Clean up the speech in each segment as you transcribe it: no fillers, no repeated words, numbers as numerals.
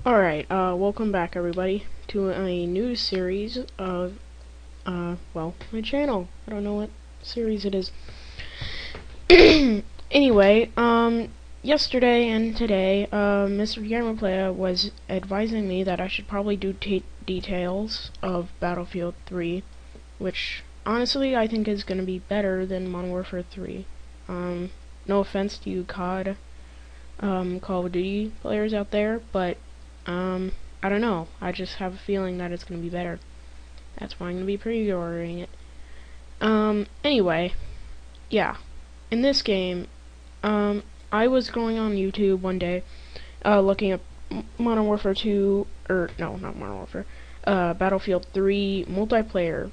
Alright, welcome back everybody to a new series of, well, my channel. I don't know what series it is. Anyway, yesterday and today, Mr. Gamerplaya was advising me that I should probably do details of Battlefield 3, which, honestly, I think is gonna be better than Modern Warfare 3. No offense to you COD, Call of Duty players out there, but I don't know. I just have a feeling that it's gonna be better. That's why I'm gonna be pre-ordering it. Anyway, yeah. In this game, I was going on YouTube one day, looking up Modern Warfare 2, or no, not Modern Warfare, Battlefield 3 multiplayer,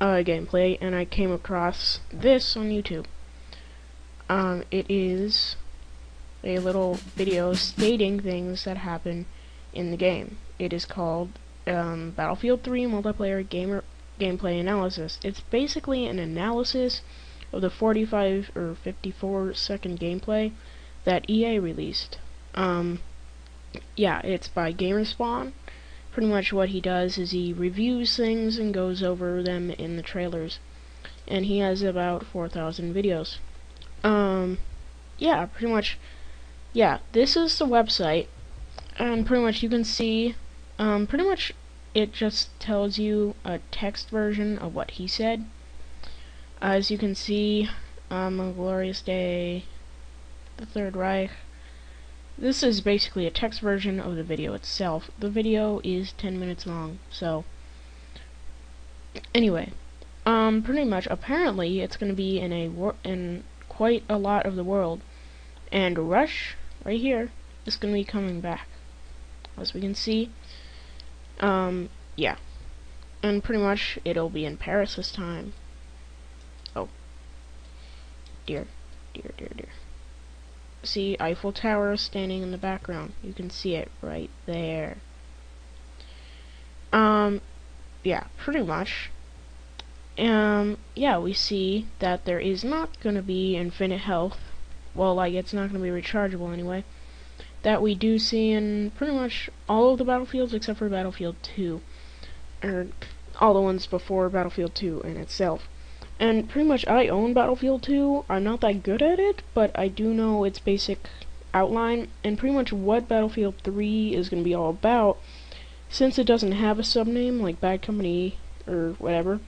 gameplay, and I came across this on YouTube. It is a little video stating things that happen in the game. It is called Battlefield 3 Multiplayer Gameplay Analysis. It's basically an analysis of the 45 or 54 second gameplay that EA released. Yeah, it's by Gamerspawn. Pretty much what he does is he reviews things and goes over them in the trailers. And he has about 4,000 videos. Yeah, pretty much. Yeah, this is the website. And pretty much you can see, pretty much it just tells you a text version of what he said. As you can see, A Glorious Day, The Third Reich. This is basically a text version of the video itself. The video is 10 minutes long, so anyway, pretty much apparently it's going to be in quite a lot of the world, and Rush right here is going to be coming back. As we can see, yeah, and pretty much it'll be in Paris this time. Oh, dear. See, Eiffel Tower standing in the background. You can see it right there. Yeah, pretty much. Yeah, we see that there is not gonna be infinite health. Well, like, it's not gonna be rechargeable anyway. That we do see in pretty much all of the Battlefields except for Battlefield 2, or all the ones before Battlefield 2 in itself. And pretty much I own Battlefield 2. I'm not that good at it, but I do know its basic outline, and pretty much what Battlefield 3 is going to be all about, since it doesn't have a subname like Bad Company or whatever.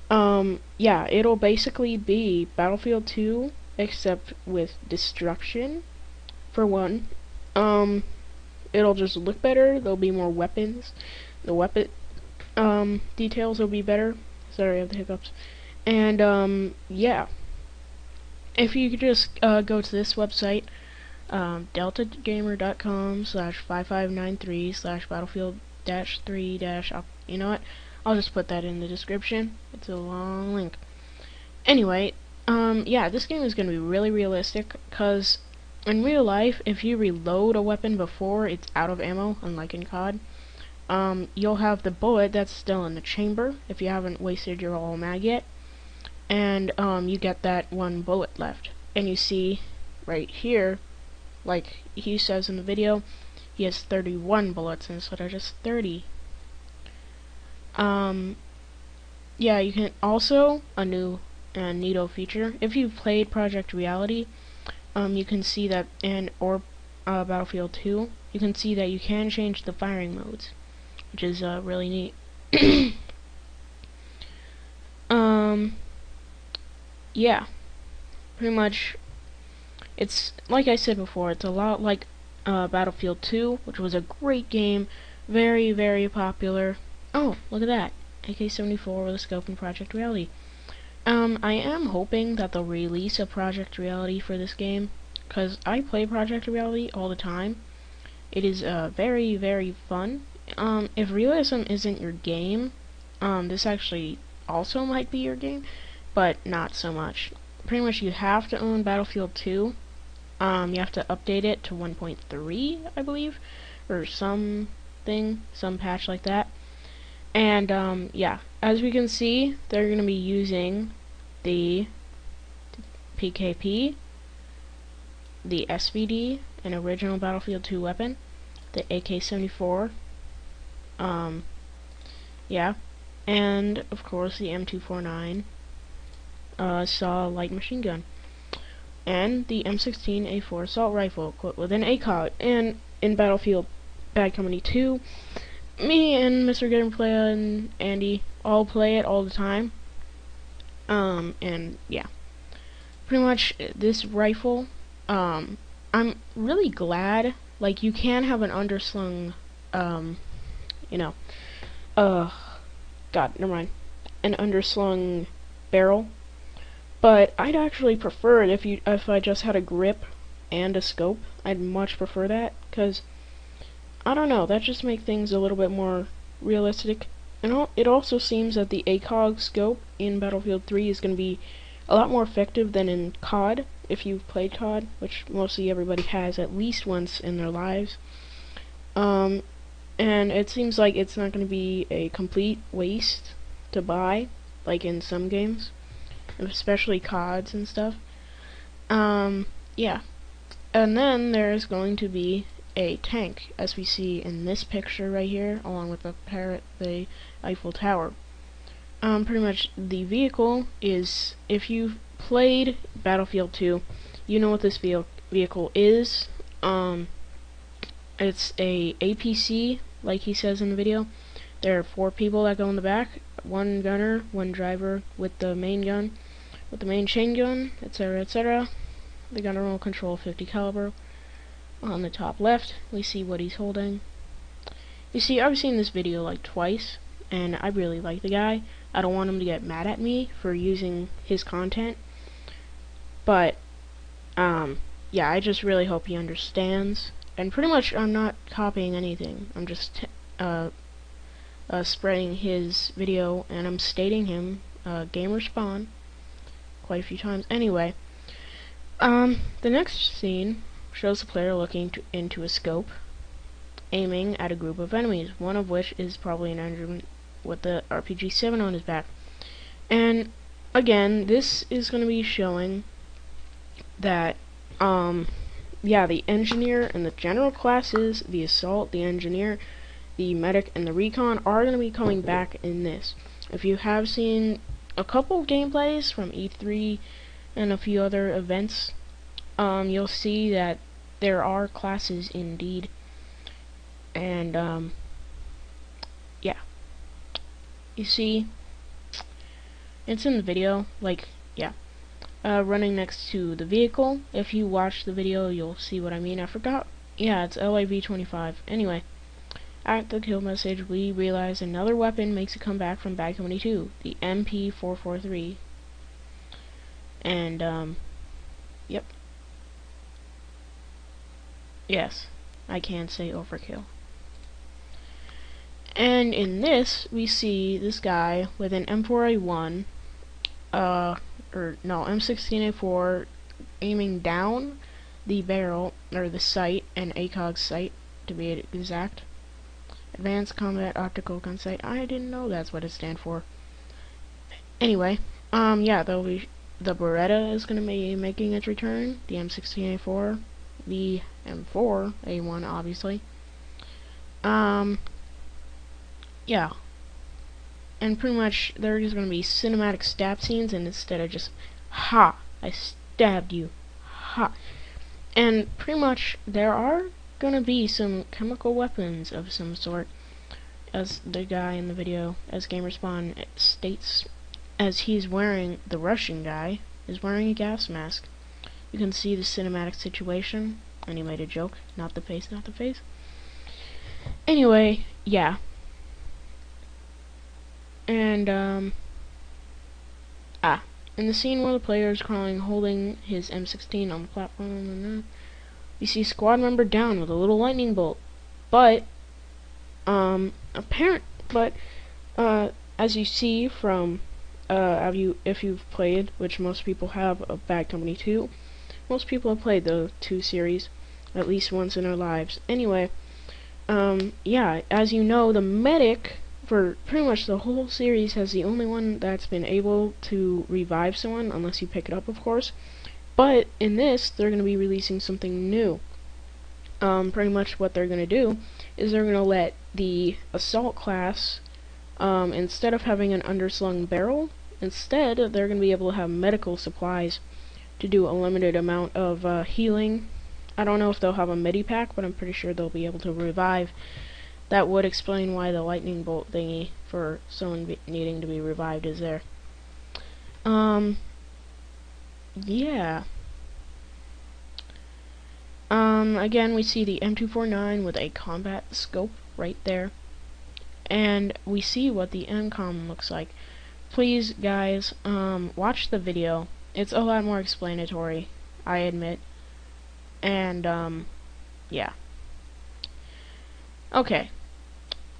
Yeah, it'll basically be Battlefield 2 except with destruction. For one, it'll just look better. There'll be more weapons. The weapon details will be better. Sorry, I have the hiccups. And yeah, if you could just go to this website, deltagamer.com/5593/battlefield-3- you know what? I'll just put that in the description. It's a long link. Anyway, yeah, this game is gonna be really realistic, cause in real life, if you reload a weapon before it's out of ammo, unlike in COD, you'll have the bullet that's still in the chamber if you haven't wasted your whole mag yet, and you get that one bullet left. And you see right here, like he says in the video, he has 31 bullets instead of just 30. Yeah, you can also, a new neato feature, if you've played Project Reality, you can see that or Battlefield 2, you can see that you can change the firing modes, which is really neat. Yeah, pretty much, it's like I said before, it's a lot like Battlefield 2, which was a great game, very, very popular. Oh, look at that, AK-74 with a scope in Project Reality. I am hoping that they'll release a Project Reality for this game, because I play Project Reality all the time. It is very, very fun. If realism isn't your game, this actually also might be your game, but not so much. Pretty much you have to own Battlefield 2. You have to update it to 1.3, I believe, or some patch like that. And yeah, as we can see, they're going to be using the PKP, the SVD, an original Battlefield 2 weapon, the AK-74, yeah, and of course the M249 saw light machine gun, and the M16A4 assault rifle equipped with an ACOG. And in Battlefield Bad Company 2, me and Mr. Gameplay and Andy all play it all the time. And yeah, pretty much this rifle, I'm really glad, like, you can have an underslung, you know, God, never mind, an underslung barrel, but I'd actually prefer it if I just had a grip and a scope. I'd much prefer that, because, I don't know, that just makes things a little bit more realistic. And it also seems that the ACOG scope in Battlefield 3 is going to be a lot more effective than in COD, if you've played COD, which mostly everybody has at least once in their lives. And it seems like it's not going to be a complete waste to buy, like in some games, especially CODs and stuff. Yeah. And then there's going to be a tank, as we see in this picture right here, along with the Eiffel Tower. Pretty much the vehicle is, if you've played Battlefield 2, you know what this vehicle is. It's a APC, like he says in the video. There are 4 people that go in the back, 1 gunner, 1 driver with the main gun, with the main chain gun, etc., etc. The gunner will control 50 caliber. On the top left, we see what he's holding. You see, I've seen this video like twice, and I really like the guy. I don't want him to get mad at me for using his content, but yeah, I just really hope he understands. And pretty much, I'm not copying anything. I'm just spreading his video, and I'm stating him, Gamerspawn, quite a few times. Anyway, the next scene shows the player looking into a scope, aiming at a group of enemies, one of which is probably an enemy with the RPG-7 on his back. And again, this is going to be showing that, yeah, the engineer and the general classes, the assault, the engineer, the medic, and the recon are going to be coming back in this. If you have seen a couple gameplays from E3 and a few other events, you'll see that there are classes indeed. And yeah, you see, it's in the video, like, yeah, running next to the vehicle. If you watch the video, you'll see what I mean. I forgot. Yeah, it's LAV-25. Anyway, at the kill message, we realize another weapon makes a comeback from Bad Company 2, the MP443. And yep. Yes, I can say overkill. And in this, we see this guy with an M4A1, M16A4, aiming down the barrel, or the sight, and ACOG sight, to be exact. Advanced Combat Optical Gun Sight. I didn't know that's what it stands for. Anyway, yeah, the Beretta is going to be making its return, the M16A4, the M4A1, obviously. Yeah. And pretty much, there is going to be cinematic stab scenes, and instead of just, ha, I stabbed you, ha. And pretty much, there are going to be some chemical weapons of some sort, as the guy in the video, as Gamerspawn states, as he's wearing, the Russian guy, is wearing a gas mask. You can see the cinematic situation, and he made a joke, not the face, not the face. Anyway, yeah. And, in the scene where the player is crawling, holding his M16 on the platform, you see squad member down with a little lightning bolt. But, as you see from, if you've played, which most people have, of Bad Company 2, most people have played the 2 series at least once in their lives. Anyway, yeah, as you know, the medic for pretty much the whole series has the only one that's been able to revive someone, unless you pick it up, of course. But in this, they're going to be releasing something new. pretty much what they're going to do is they're going to let the assault class, instead of having an underslung barrel, instead they're going to be able to have medical supplies to do a limited amount of healing. I don't know if they'll have a medi-pack, but I'm pretty sure they'll be able to revive. That would explain why the lightning bolt thingy for someone needing to be revived is there. Yeah. Again, we see the M249 with a combat scope right there. And we see what the MCOM looks like. Please, guys, watch the video. It's a lot more explanatory, I admit. And, yeah. Okay.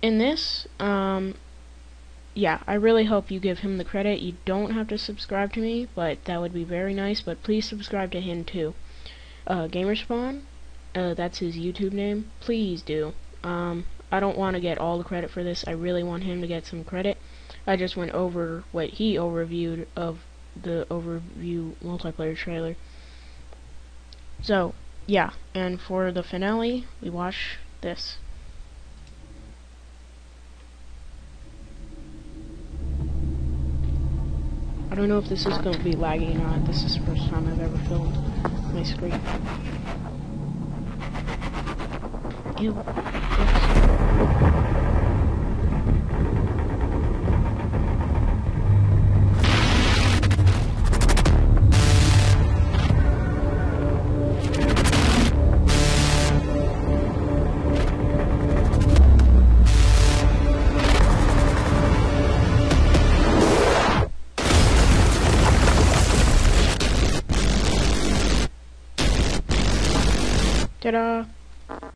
In this, yeah, I really hope you give him the credit. You don't have to subscribe to me, but that would be very nice. But please subscribe to him, too. Gamerspawn, that's his YouTube name. Please do. I don't want to get all the credit for this. I really want him to get some credit. I just went over what he overviewed of the overview multiplayer trailer. So, yeah, and for the finale, we watch this. I don't know if this is going to be laggy or not. This is the first time I've ever filmed my screen. Ew. Ta-da!